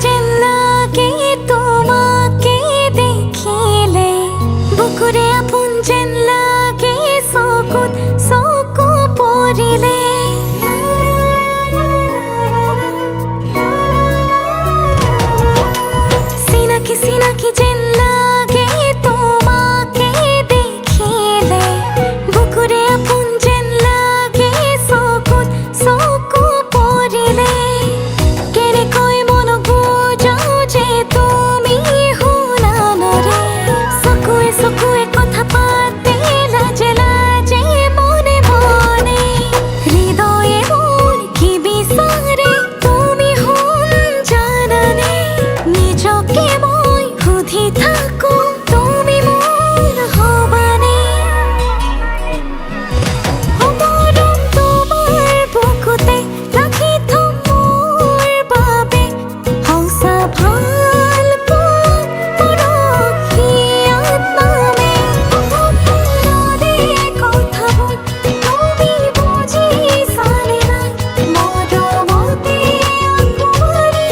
যেন লাগে তোমাকে দেখিলে বুকুৰে আপন যেন লাগে চকুত চকু পৰিলে চিনাকি চিনাকি যেন লাগে তোমাকে দেখিলে বুকুৰে আপন যেন লাগে চকুত চকু পৰিলে কেনেকৈ মনক বুজাও যে তুমি শুনা নৰে চকুৱে চকুৱে কথা পাতে লাজে লাজে মনে মনে হৃদয়ে মোৰ কি বিচাৰে তুমি শুন জানানে নিজকে মই সুধি থাকো তুমি মোৰ হবানে মৰম তোমাৰ বুকুতে ৰাখি থম মোৰ বাবে সঁচা ভাল পোৱা পৰখীয়াত নামে মনৰে কথাবোৰ তুমি বুজিছানে নাই মৰমতে আঁকোৱালি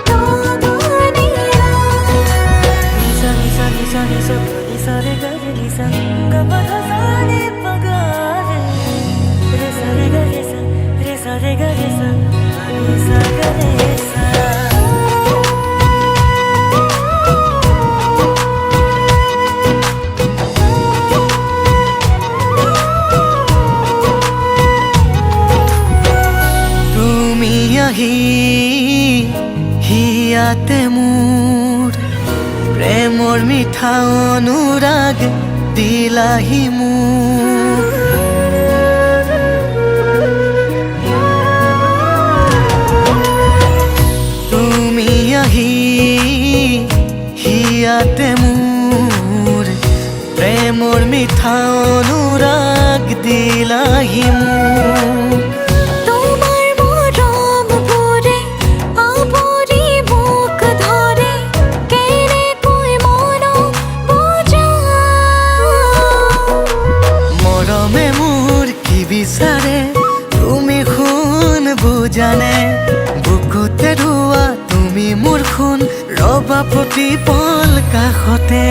তগনে Nisa nisa nisa nisa nisa re ga re nisa ga pa tha sa re pa ga re sa re ga re sa re sa re ga re sa ni sa ga re sa তুমি আহি হিয়াতে মোৰ প্ৰেমৰ মিঠা অনুৰাগ দিলাহি মোক তুমি আহি হিয়াতে মোৰ প্ৰেমৰ মিঠা অনুৰাগ দিলাহি মোক তোমাৰ মৰমবোৰে আৱৰি মোক ধৰে কেনেকৈ মনক বুজাও মৰমে মোৰ কি বিচাৰে তুমি শুন বুজানে বুকুতে ৰোৱা তুমি মোৰ খুন ৰবা প্ৰতি পল কাষতে